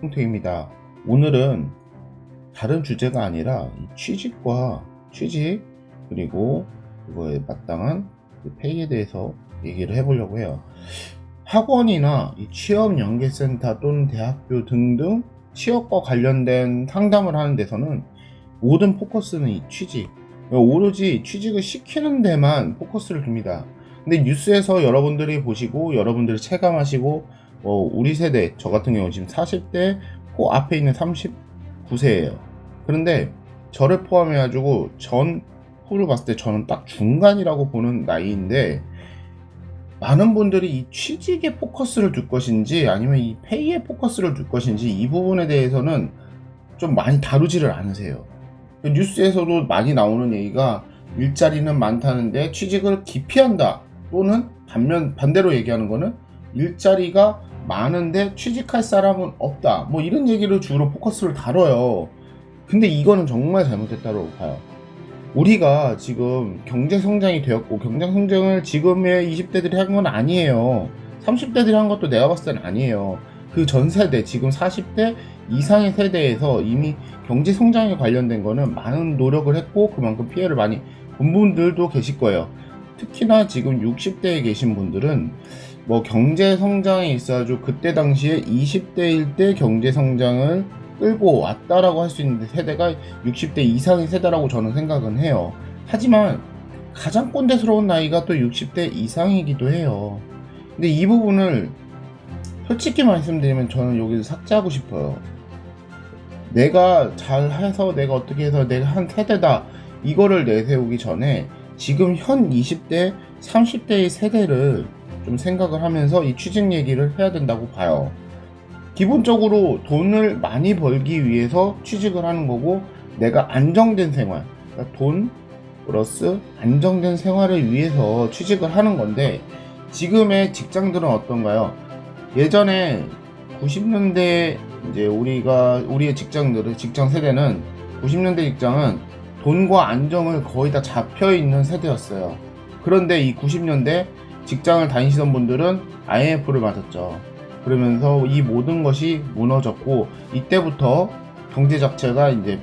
통태입니다. 오늘은 다른 주제가 아니라 취직과 취직 그리고 그거에 마땅한 페이에 대해서 얘기를 해보려고 해요. 학원이나 취업연계센터 또는 대학교 등등 취업과 관련된 상담을 하는 데서는 모든 포커스는 이 취직, 오로지 취직을 시키는 데만 포커스를 둡니다. 근데 뉴스에서 여러분들이 보시고 여러분들이 체감하시고 우리 세대, 저 같은 경우는 지금 40대 그 앞에 있는 39세예요. 그런데 저를 포함해가지고 후를 봤을 때 저는 딱 중간이라고 보는 나이인데, 많은 분들이 이 취직에 포커스를 둘 것인지 아니면 이 페이에 포커스를 둘 것인지 이 부분에 대해서는 좀 많이 다루지를 않으세요. 뉴스에서도 많이 나오는 얘기가 일자리는 많다는데 취직을 기피한다, 또는 반대로 얘기하는 거는 일자리가 많은데 취직할 사람은 없다, 뭐 이런 얘기를 주로 포커스를 다뤄요. 근데 이거는 정말 잘못됐다고 봐요. 우리가 지금 경제 성장이 되었고, 경제 성장을 지금의 20대들이 한 건 아니에요. 30대들이 한 것도 내가 봤을 때는 아니에요. 그 전 세대, 지금 40대 이상의 세대에서 이미 경제 성장에 관련된 거는 많은 노력을 했고 그만큼 피해를 많이 본 분들도 계실 거예요. 특히나 지금 60대에 계신 분들은 뭐 경제 성장에 있어가지고 그때 당시에 20대일 때 경제 성장을 끌고 왔다라고 할 수 있는 세대가 60대 이상의 세대라고 저는 생각은 해요. 하지만 가장 꼰대스러운 나이가 또 60대 이상이기도 해요. 근데 이 부분을 솔직히 말씀드리면 저는 여기서 삭제하고 싶어요. 내가 잘해서 내가 어떻게 해서 내가 한 세대다, 이거를 내세우기 전에 지금 현 20대 30대의 세대를 좀 생각을 하면서 이 취직 얘기를 해야 된다고 봐요. 기본적으로 돈을 많이 벌기 위해서 취직을 하는 거고, 내가 안정된 생활, 그러니까 돈 플러스 안정된 생활을 위해서 취직을 하는 건데, 지금의 직장들은 어떤가요? 예전에 90년대 이제 우리의 직장 세대는 90년대 직장은 돈과 안정을 거의 다 잡혀 있는 세대였어요. 그런데 이 90년대 직장을 다니시던 분들은 IMF를 맞았죠. 그러면서 이 모든 것이 무너졌고, 이때부터 경제 자체가 이제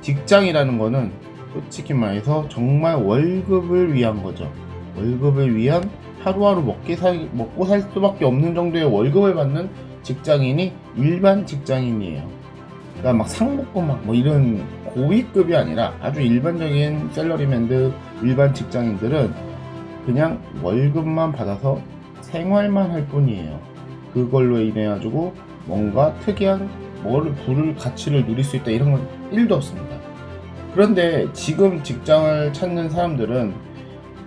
직장이라는 거는 솔직히 말해서 정말 월급을 위한 거죠. 월급을 위한, 하루하루 먹고 살 수밖에 없는 정도의 월급을 받는 직장인이 일반 직장인이에요. 그러니까 막 상복권 뭐 이런 고위급이 아니라 아주 일반적인 샐러리맨들, 일반 직장인들은 그냥 월급만 받아서 생활만 할 뿐이에요. 그걸로 인해 가지고 뭔가 특이한 부를 가치를 누릴 수 있다, 이런 건 1도 없습니다. 그런데 지금 직장을 찾는 사람들은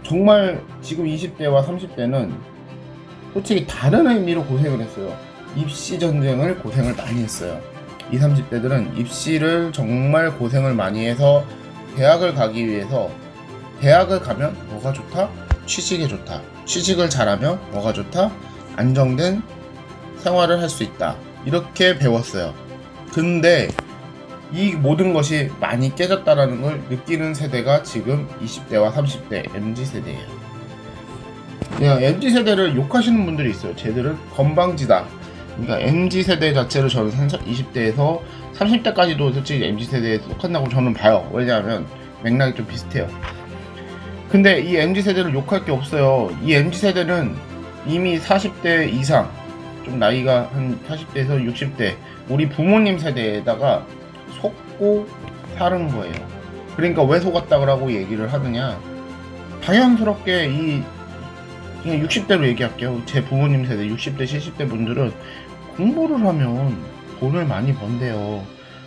정말 지금 20대와 30대는 솔직히 다른 의미로 고생을 했어요. 입시 전쟁을 고생을 많이 했어요. 20, 30대들은 입시를 정말 고생을 많이 해서 대학을 가기 위해서, 대학을 가면 뭐가 좋다? 취직이 좋다. 취직을 잘하면 뭐가 좋다? 안정된 생활을 할 수 있다. 이렇게 배웠어요. 근데 이 모든 것이 많이 깨졌다라는 걸 느끼는 세대가 지금 20대와 30대 MZ세대예요. 그냥 MZ세대를 욕하시는 분들이 있어요. 쟤들은 건방지다. 그러니까 MZ세대 자체를 저는 20대에서 30대까지도 솔직히 MZ세대에 속한다고 저는 봐요. 왜냐하면 맥락이 좀 비슷해요. 근데 이 MZ세대를 욕할 게 없어요. 이 MZ세대는 이미 40대 이상, 좀 나이가 한 40대에서 60대, 우리 부모님 세대에다가 속고 사는 거예요. 그러니까 왜 속았다고 얘기를 하느냐, 당연스럽게 그냥 60대로 얘기할게요. 제 부모님 세대 60대 70대 분들은 공부를 하면 돈을 많이 번대요.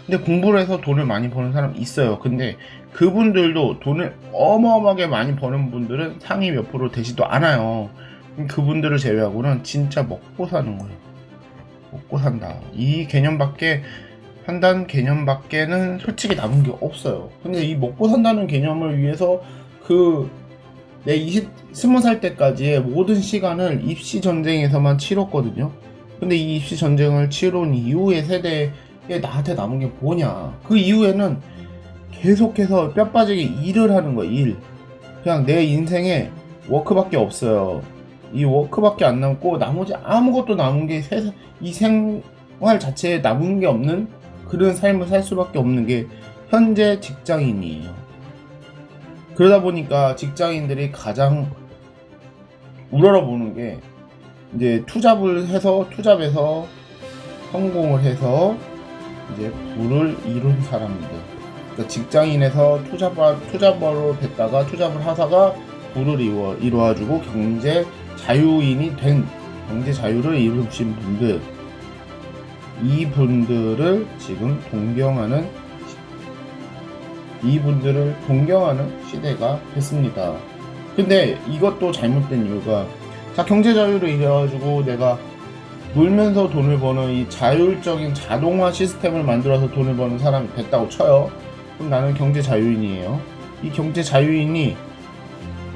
근데 공부를 해서 돈을 많이 버는 사람 있어요. 근데 그분들도 돈을 어마어마하게 많이 버는 분들은 상위 몇 프로 되지도 않아요. 그분들을 제외하고는 진짜 먹고 사는 거예요. 먹고 산다, 이 개념밖에, 한다는 개념밖에는 솔직히 남은 게 없어요. 근데 이 먹고 산다는 개념을 위해서 내 20살 때까지의 모든 시간을 입시 전쟁에서만 치렀거든요. 근데 이 입시 전쟁을 치른 이후의 세대에 나한테 남은 게 뭐냐? 그 이후에는 계속해서 뼈 빠지게 일을 하는 거야, 일. 그냥 내 인생에 워크밖에 없어요. 이 워크밖에 안 남고 나머지 아무것도 남은 게 생활 자체에 남은 게 없는 그런 삶을 살 수밖에 없는 게 현재 직장인이에요. 그러다 보니까 직장인들이 가장 우러러보는 게 이제 투잡에서 성공을 해서 이제 부를 이룬 사람들. 그러니까 직장인에서 투잡으로 됐다가 투잡을 하다가 부를 이루어주고 경제 자유인이 된 경제 자유를 이루신 분들, 이분들을 동경하는 시대가 됐습니다. 근데 이것도 잘못된 이유가, 자, 경제 자유를 이루어주고 내가 놀면서 돈을 버는 이 자율적인 자동화 시스템을 만들어서 돈을 버는 사람이 됐다고 쳐요. 그럼 나는 경제 자유인이에요. 이 경제 자유인이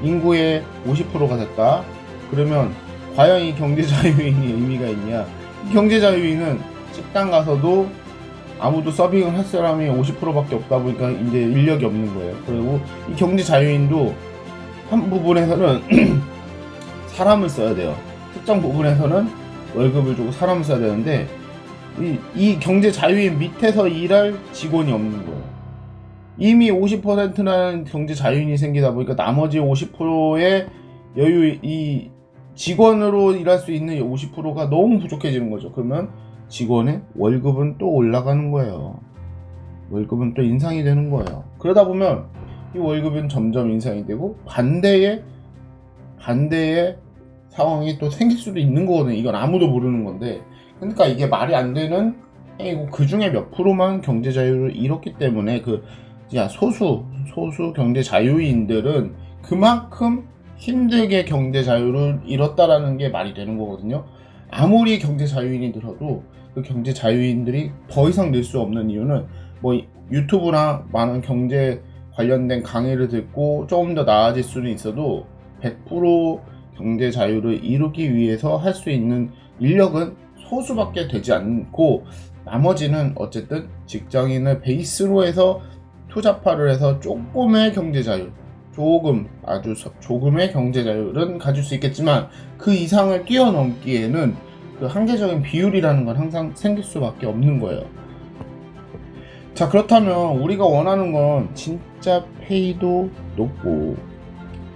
인구의 50%가 됐다. 그러면 과연 이 경제 자유인이 의미가 있냐? 이 경제 자유인은 식당 가서도 아무도 서빙을 할 사람이 50%밖에 없다 보니까 이제 인력이 없는 거예요. 그리고 이 경제 자유인도 한 부분에서는 사람을 써야 돼요. 특정 부분에서는 월급을 주고 사람을 써야 되는데 이 경제 자유인 밑에서 일할 직원이 없는 거예요. 이미 50%라는 경제 자유인이 생기다 보니까 나머지 50%의 이 직원으로 일할 수 있는 50%가 너무 부족해지는 거죠. 그러면 직원의 월급은 또 올라가는 거예요. 월급은 또 인상이 되는 거예요. 그러다 보면 이 월급은 점점 인상이 되고 반대의 상황이 또 생길 수도 있는 거거든요. 이건 아무도 모르는 건데, 그러니까 이게 말이 안 되는 행위고, 그 중에 몇 프로만 경제 자유를 잃었기 때문에 소수 경제 자유인들은 그만큼 힘들게 경제 자유를 잃었다라는 게 말이 되는 거거든요. 아무리 경제 자유인이 들어도 그 경제 자유인들이 더 이상 늘 수 없는 이유는 뭐 유튜브나 많은 경제 관련된 강의를 듣고 조금 더 나아질 수는 있어도 100% 경제 자유를 이루기 위해서 할 수 있는 인력은 소수밖에 되지 않고, 나머지는 어쨌든 직장인을 베이스로 해서 투잡화를 해서 조금의 경제 자유, 아주 조금의 경제 자유는 가질 수 있겠지만 그 이상을 뛰어넘기에는 그 한계적인 비율이라는 건 항상 생길 수밖에 없는 거예요. 자, 그렇다면 우리가 원하는 건 진짜 페이도 높고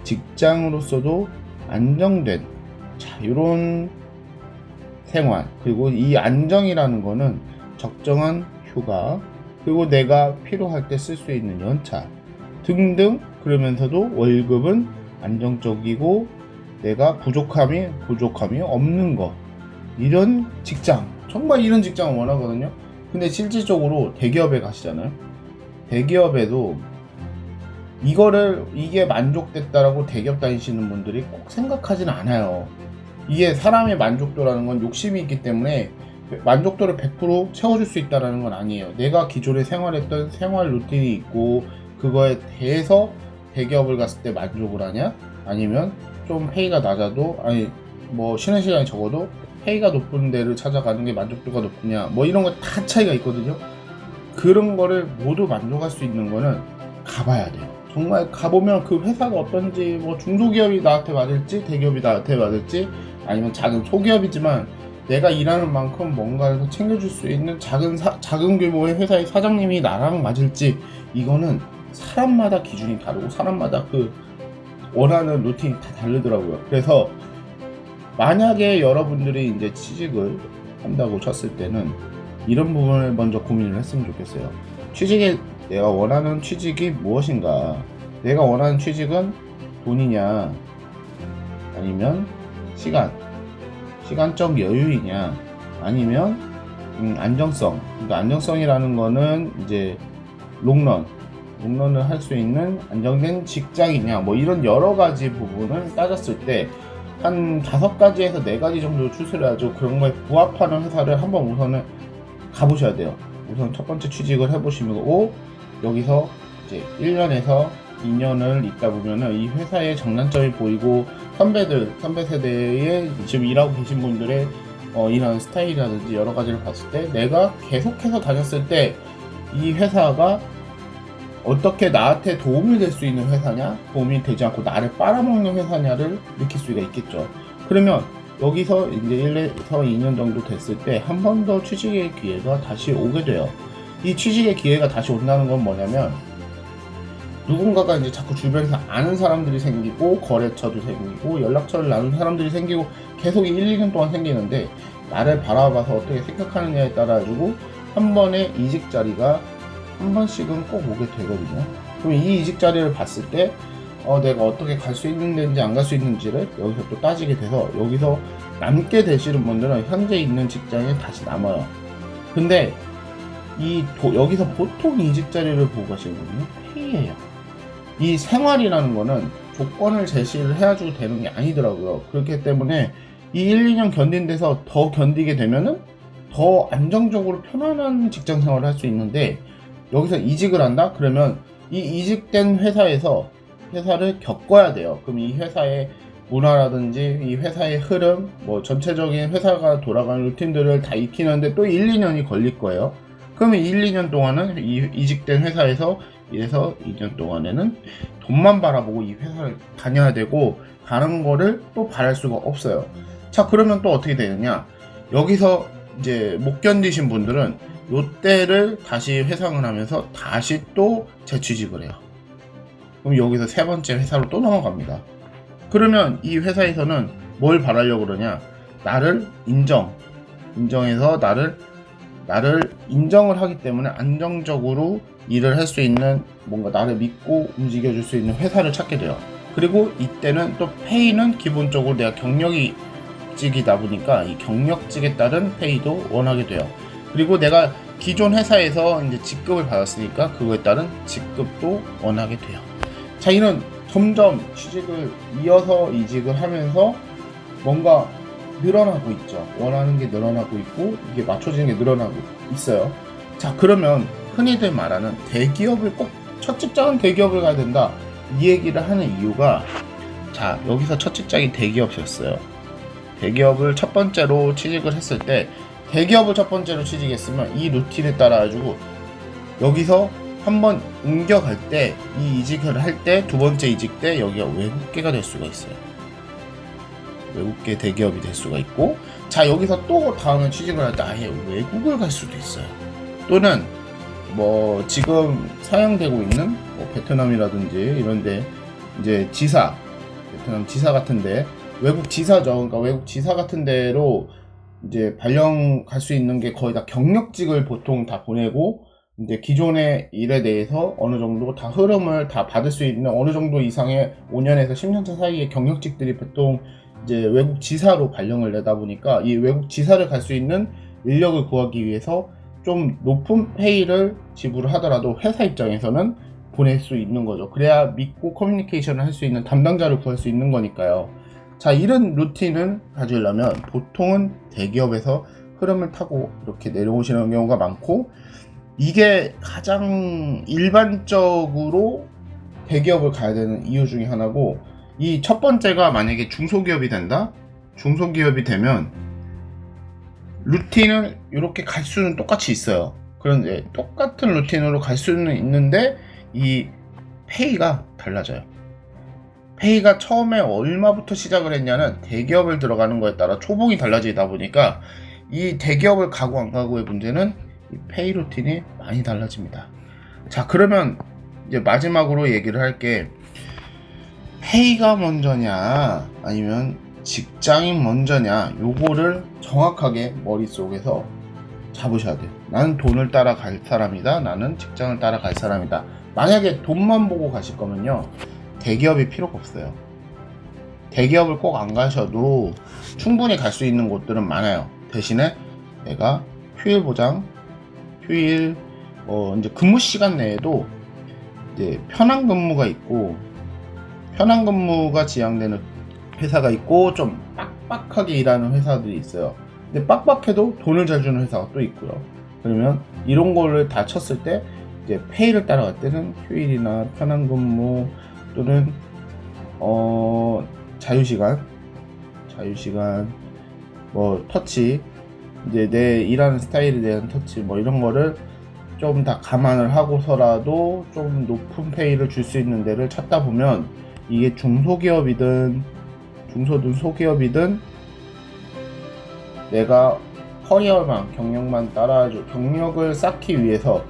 직장으로서도 안정된 자유로운 생활, 그리고 이 안정이라는 거는 적정한 휴가, 그리고 내가 필요할 때 쓸 수 있는 연차 등등, 그러면서도 월급은 안정적이고 내가 부족함이 없는 거, 이런 직장, 정말 이런 직장을 원하거든요. 근데 실질적으로 대기업에 가시잖아요. 대기업에도 이게 만족됐다라고 대기업 다니시는 분들이 꼭 생각하진 않아요. 이게 사람의 만족도라는 건 욕심이 있기 때문에 만족도를 100% 채워줄 수 있다는 건 아니에요. 내가 기존에 생활했던 생활 루틴이 있고 그거에 대해서 대기업을 갔을 때 만족을 하냐, 아니면 좀 페이가 낮아도, 쉬는 시간이 적어도 페이가 높은 데를 찾아가는 게 만족도가 높으냐, 뭐 이런 거 다 차이가 있거든요. 그런 거를 모두 만족할 수 있는 거는 가봐야 돼요. 정말 가보면 그 회사가 어떤지, 뭐 중소기업이 나한테 맞을지 대기업이 나한테 맞을지, 아니면 작은 소기업이지만 내가 일하는 만큼 뭔가를 더 챙겨줄 수 있는 작은 규모의 회사의 사장님이 나랑 맞을지, 이거는 사람마다 기준이 다르고 사람마다 그 원하는 루틴이 다 다르더라고요. 그래서 만약에 여러분들이 이제 취직을 한다고 쳤을 때는 이런 부분을 먼저 고민을 했으면 좋겠어요. 내가 원하는 취직이 무엇인가? 내가 원하는 취직은 돈이냐, 아니면 시간적 여유이냐, 아니면 안정성. 그러니까 안정성이라는 거는 이제 롱런을 할 수 있는 안정된 직장이냐, 뭐 이런 여러 가지 부분을 따졌을 때 한 5가지에서 4가지 정도 추스를 하죠. 그런 거에 부합하는 회사를 한번 우선은 가보셔야 돼요. 우선 첫 번째 취직을 해보시고, 여기서 이제 1년에서 2년을 있다 보면은 이 회사의 장단점이 보이고, 선배 세대에 지금 일하고 계신 분들의 일하는 스타일이라든지 여러 가지를 봤을 때, 내가 계속해서 다녔을 때 이 회사가 어떻게 나한테 도움이 될 수 있는 회사냐, 도움이 되지 않고 나를 빨아먹는 회사냐를 느낄 수가 있겠죠. 그러면 여기서 이제 1에서 2년 정도 됐을 때 한 번 더 취직의 기회가 다시 오게 돼요. 이 취직의 기회가 다시 온다는 건 뭐냐면, 누군가가 이제 자꾸 주변에서 아는 사람들이 생기고, 거래처도 생기고, 연락처를 나눈 사람들이 생기고, 계속 1, 2년 동안 생기는데, 나를 바라봐서 어떻게 생각하느냐에 따라 가지고 한 번의 이직 자리가 한 번씩은 꼭 오게 되거든요. 그럼 이 이직 자리를 봤을 때 내가 어떻게 갈 수 있는 데인지 안 갈 수 있는지를 여기서 또 따지게 돼서, 여기서 남게 되시는 분들은 현재 있는 직장에 다시 남아요. 근데 여기서 보통 이직 자리를 보고 가시는 분은 페이예요. 이 생활이라는 거는 조건을 제시를 해가지고 되는 게 아니더라고요. 그렇기 때문에 이 1, 2년 견딘 데서 더 견디게 되면은 더 안정적으로 편안한 직장 생활을 할 수 있는데, 여기서 이직을 한다? 그러면 이 이직된 회사를 겪어야 돼요. 그럼 이 회사의 문화라든지 이 회사의 흐름, 뭐 전체적인 회사가 돌아가는 루틴들을 다 익히는데 또 1, 2년이 걸릴 거예요. 그러면 1, 2년 동안은 이 이직된 회사에서 1에서 2년 동안에는 돈만 바라보고 이 회사를 다녀야 되고, 가는 거를 또 바랄 수가 없어요. 자, 그러면 또 어떻게 되느냐? 여기서 이제 못 견디신 분들은 요때를 다시 회상을 하면서 다시 또 재취직을 해요. 그럼 여기서 세 번째 회사로 또 넘어갑니다. 그러면 이 회사에서는 뭘 바라려고 그러냐? 나를 인정해서 나를 인정을 하기 때문에 안정적으로 일을 할 수 있는, 뭔가 나를 믿고 움직여줄 수 있는 회사를 찾게 돼요. 그리고 이때는 또 페이는 기본적으로 내가 경력직이다 보니까 이 경력직에 따른 페이도 원하게 돼요. 그리고 내가 기존 회사에서 이제 직급을 받았으니까 그거에 따른 직급도 원하게 돼요. 자, 이는 점점 취직을 이어서 이직을 하면서 뭔가 늘어나고 있죠. 원하는 게 늘어나고 있고, 이게 맞춰지는 게 늘어나고 있어요. 자, 그러면 흔히들 말하는 대기업을 꼭, 첫 직장은 대기업을 가야 된다, 이 얘기를 하는 이유가, 자, 여기서 첫 직장이 대기업이었어요. 대기업을 첫 번째로 취직을 했을 때, 대기업을 첫 번째로 취직했으면 이 루틴에 따라 가지고 여기서 한번 옮겨갈 때, 이 이직을 할 때, 두 번째 이직 때 여기가 외국계가 될 수가 있어요. 외국계 대기업이 될 수가 있고, 자, 여기서 또 다음에 취직을 할 때 아예 외국을 갈 수도 있어요. 또는 뭐 지금 사용되고 있는 뭐 베트남이라든지 이런데 이제 지사, 베트남 지사 같은데, 외국 지사죠. 그러니까 외국 지사 같은 데로 이제 발령 갈 수 있는 게 거의 다 경력직을 보통 다 보내고, 이제 기존의 일에 대해서 어느 정도 다 흐름을 다 받을 수 있는 어느 정도 이상의 5년에서 10년차 사이의 경력직들이 보통 이제 외국 지사로 발령을 내다 보니까, 이 외국 지사를 갈 수 있는 인력을 구하기 위해서 좀 높은 페이를 지불을 하더라도 회사 입장에서는 보낼 수 있는 거죠. 그래야 믿고 커뮤니케이션을 할 수 있는 담당자를 구할 수 있는 거니까요. 자, 이런 루틴을 가지려면 보통은 대기업에서 흐름을 타고 이렇게 내려오시는 경우가 많고, 이게 가장 일반적으로 대기업을 가야 되는 이유 중에 하나고, 이 첫 번째가 만약에 중소기업이 된다? 중소기업이 되면 루틴을 이렇게 갈 수는 똑같이 있어요. 그런데 똑같은 루틴으로 갈 수는 있는데 이 페이가 달라져요. 페이가 처음에 얼마부터 시작을 했냐는 대기업을 들어가는 거에 따라 초봉이 달라지다 보니까, 이 대기업을 가고 안 가고의 문제는 이 페이 루틴이 많이 달라집니다. 자, 그러면 이제 마지막으로 얘기를 할게, 페이가 먼저냐 아니면 직장이 먼저냐, 요거를 정확하게 머릿속에서 잡으셔야 돼요. 나는 돈을 따라갈 사람이다, 나는 직장을 따라갈 사람이다. 만약에 돈만 보고 가실 거면요, 대기업이 필요가 없어요. 대기업을 꼭 안 가셔도 충분히 갈 수 있는 곳들은 많아요. 대신에 내가 휴일 보장, 휴일 이제 근무 시간 내에도 이제 편한 근무가 있고, 편한 근무가 지향되는 회사가 있고, 좀 빡빡하게 일하는 회사들이 있어요. 근데 빡빡해도 돈을 잘 주는 회사가 또 있고요. 그러면 이런 거를 다 쳤을 때 이제 페이를 따라갈 때는 휴일이나 편한 근무, 또는 자유시간, 뭐 터치, 이제 내 일하는 스타일에 대한 터치, 뭐 이런 거를 좀 다 감안을 하고서라도 좀 높은 페이를 줄 수 있는 데를 찾다 보면, 이게 중소기업이든 중소기업이든 내가 커리어만 경력만 따라줘 경력을 쌓기 위해서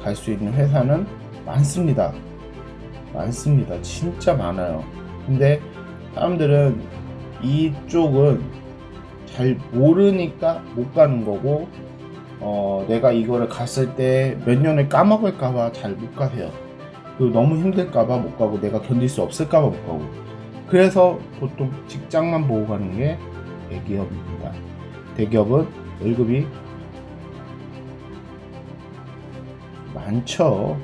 갈 수 있는 회사는 많습니다. 진짜 많아요. 근데 사람들은 이쪽은 잘 모르니까 못 가는 거고, 내가 이거를 갔을 때 몇 년을 까먹을까봐 잘 못 가세요. 그리고 너무 힘들까봐 못 가고, 내가 견딜 수 없을까봐 못 가고. 그래서 보통 직장만 보고 가는 게 대기업입니다. 대기업은 월급이 많죠.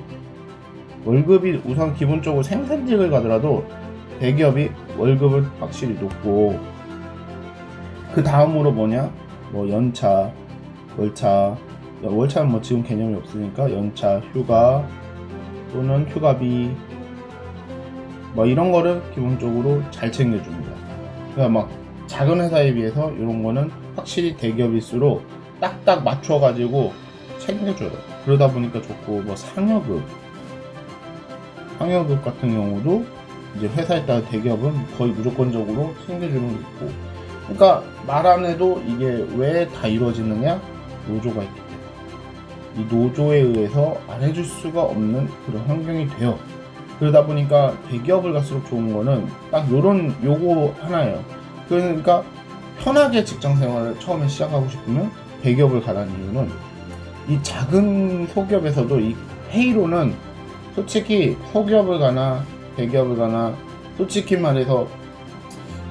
월급이 우선 기본적으로 생산직을 가더라도 대기업이 월급은 확실히 높고, 그 다음으로 뭐냐? 뭐 연차, 월차는 뭐 지금 개념이 없으니까 연차, 휴가 또는 휴가비 뭐 이런 거를 기본적으로 잘 챙겨줍니다. 그러니까 막 작은 회사에 비해서 이런 거는 확실히 대기업일수록 딱딱 맞춰가지고 챙겨줘요. 그러다 보니까 좋고, 뭐 상여급 같은 경우도 이제 회사에 따라 대기업은 거의 무조건적으로 챙겨주는 게 있고, 그러니까 말 안 해도 이게 왜 다 이루어지느냐? 노조가 있기 때문에. 이 노조에 의해서 안 해줄 수가 없는 그런 환경이 돼요. 그러다 보니까 대기업을 갈수록 좋은 거는 딱 요거 하나예요. 그러니까 편하게 직장 생활을 처음에 시작하고 싶으면 대기업을 가라는 이유는, 이 작은 소기업에서도 이 페이로는 솔직히 소기업을 가나 대기업을 가나 솔직히 말해서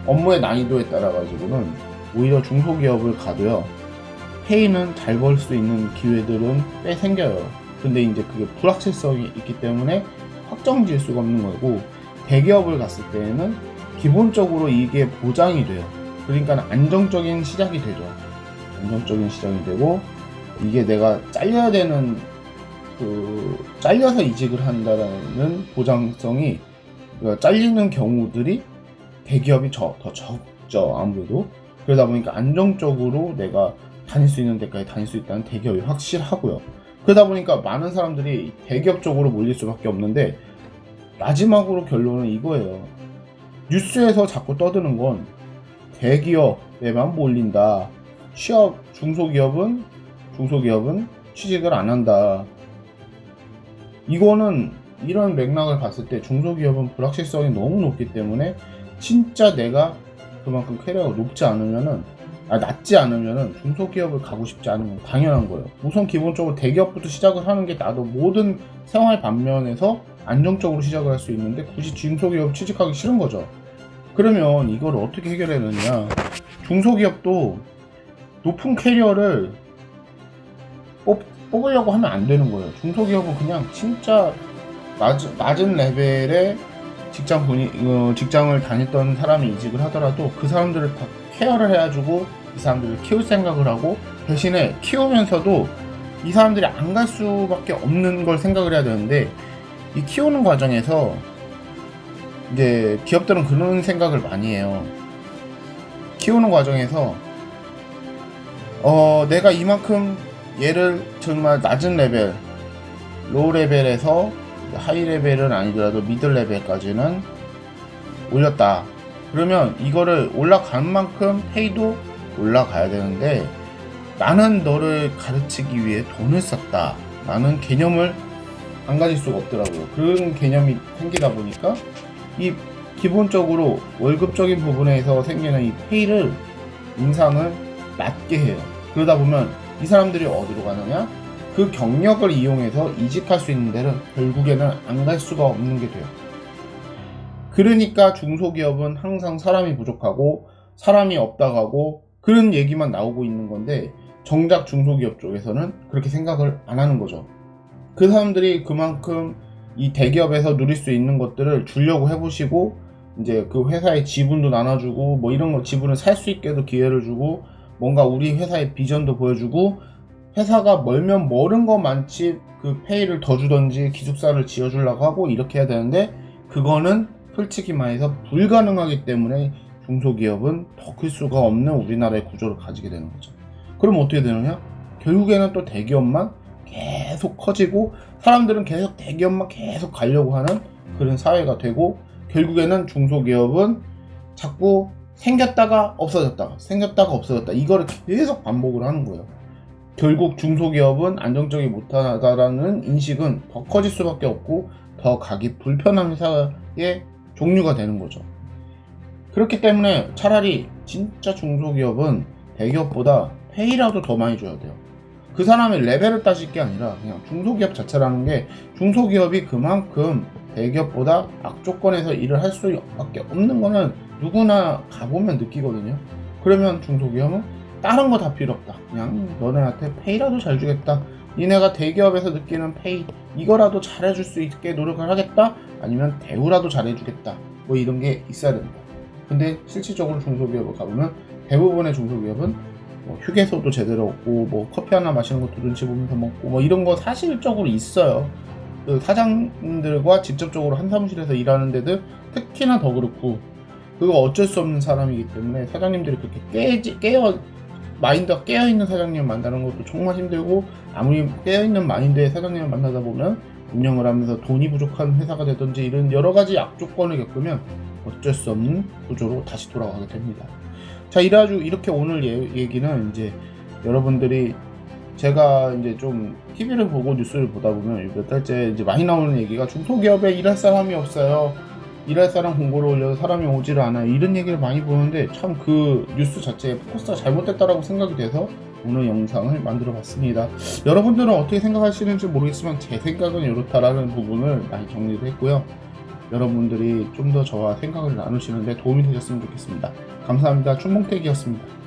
업무의 난이도에 따라 가지고는 오히려 중소기업을 가도요, 페이는 잘 벌 수 있는 기회들은 꽤 생겨요. 근데 이제 그게 불확실성이 있기 때문에 확정 지을 수가 없는 거고, 대기업을 갔을 때에는 기본적으로 이게 보장이 돼요. 그러니까 안정적인 시작이 되죠. 안정적인 시작이 되고, 이게 내가 잘려야 되는 잘려서 이직을 한다라는 보장성이, 그러니까 잘리는 경우들이 대기업이 더 적죠, 아무래도. 그러다 보니까 안정적으로 내가 다닐 수 있는 데까지 다닐 수 있다는 대기업이 확실하고요. 그러다 보니까 많은 사람들이 대기업 쪽으로 몰릴 수밖에 없는데, 마지막으로 결론은 이거예요. 뉴스에서 자꾸 떠드는 건 대기업에만 몰린다. 중소기업은 취직을 안 한다. 이거는 이런 맥락을 봤을 때 중소기업은 불확실성이 너무 높기 때문에 진짜 내가 그만큼 캐리어가 낮지 않으면은 중소기업을 가고 싶지 않은 건 당연한 거예요. 우선 기본적으로 대기업부터 시작을 하는 게 나도 모든 생활 반면에서 안정적으로 시작을 할 수 있는데, 굳이 중소기업 취직하기 싫은 거죠. 그러면 이걸 어떻게 해결해야 되느냐? 중소기업도 높은 캐리어를 뽑으려고 하면 안 되는 거예요. 중소기업은 그냥 진짜 낮은 레벨의 직장을 다녔던 사람이 이직을 하더라도 그 사람들을 다 케어를 해주고 이 사람들을 키울 생각을 하고, 대신에 키우면서도 이 사람들이 안 갈 수밖에 없는 걸 생각을 해야 되는데, 이 키우는 과정에서 이제 기업들은 그런 생각을 많이 해요. 키우는 과정에서 내가 이만큼 얘를 정말 낮은 레벨, 로우 레벨에서 하이 레벨은 아니더라도 미들 레벨까지는 올렸다. 그러면 이거를 올라간 만큼 페이도 올라가야 되는데, 나는 너를 가르치기 위해 돈을 썼다. 라는 개념을 안 가질 수가 없더라고요. 그런 개념이 생기다 보니까 이 기본적으로 월급적인 부분에서 생기는 이 페이를 인상을 낮게 해요. 그러다 보면 이 사람들이 어디로 가느냐? 그 경력을 이용해서 이직할 수 있는 데는 결국에는 안 갈 수가 없는 게 돼요. 그러니까 중소기업은 항상 사람이 부족하고 사람이 없다 가고 그런 얘기만 나오고 있는 건데, 정작 중소기업 쪽에서는 그렇게 생각을 안 하는 거죠. 그 사람들이 그만큼 이 대기업에서 누릴 수 있는 것들을 주려고 해보시고, 이제 그 회사의 지분도 나눠주고 뭐 이런 거 지분을 살 수 있게도 기회를 주고, 뭔가 우리 회사의 비전도 보여주고, 회사가 멀면 멀은 것만치 그 페이를 더 주던지 기숙사를 지어주려고 하고 이렇게 해야 되는데, 그거는 솔직히 말해서 불가능하기 때문에 중소기업은 더 클 수가 없는 우리나라의 구조를 가지게 되는 거죠. 그럼 어떻게 되느냐? 결국에는 또 대기업만 계속 커지고 사람들은 계속 대기업만 계속 가려고 하는 그런 사회가 되고, 결국에는 중소기업은 자꾸 생겼다가 없어졌다가 생겼다가 없어졌다, 이거를 계속 반복을 하는 거예요. 결국 중소기업은 안정적이 못하다라는 인식은 더 커질 수밖에 없고 더 가기 불편한 회사의 종류가 되는 거죠. 그렇기 때문에 차라리 진짜 중소기업은 대기업보다 페이라도 더 많이 줘야 돼요. 그 사람의 레벨을 따질 게 아니라 그냥 중소기업 자체라는 게, 중소기업이 그만큼 대기업보다 악조건에서 일을 할 수밖에 없는 거는 누구나 가보면 느끼거든요. 그러면 중소기업은 다른 거 다 필요 없다, 그냥 너네한테 페이라도 잘 주겠다, 니네가 대기업에서 느끼는 페이 이거라도 잘해줄 수 있게 노력을 하겠다, 아니면 대우라도 잘해주겠다, 뭐 이런 게 있어야 됩니다. 근데 실질적으로 중소기업을 가보면 대부분의 중소기업은 뭐 휴게소도 제대로 없고 뭐 커피 하나 마시는 것도 눈치 보면서 먹고 뭐 이런 거 사실적으로 있어요. 그 사장님들과 직접적으로 한 사무실에서 일하는 데들 특히나 더 그렇고, 그거 어쩔 수 없는 사람이기 때문에 사장님들이 그렇게 마인드가 깨어있는 사장님을 만나는 것도 정말 힘들고, 아무리 깨어있는 마인드의 사장님을 만나다 보면 운영을 하면서 돈이 부족한 회사가 되든지 이런 여러 가지 악조건을 겪으면 어쩔 수 없는 구조로 다시 돌아가게 됩니다. 자, 이렇게 오늘 얘기는 이제 여러분들이, 제가 이제 좀 TV를 보고 뉴스를 보다 보면 몇 달째 이제 많이 나오는 얘기가 중소기업에 일할 사람이 없어요, 일할 사람 공고를 올려도 사람이 오지를 않아요, 이런 얘기를 많이 보는데 참 그 뉴스 자체에 포커스가 잘못됐다라고 생각이 돼서 오늘 영상을 만들어 봤습니다. 여러분들은 어떻게 생각하시는지 모르겠지만 제 생각은 이렇다라는 부분을 많이 정리를 했고요. 여러분들이 좀 더 저와 생각을 나누시는데 도움이 되셨으면 좋겠습니다. 감사합니다. 춘봉택이었습니다.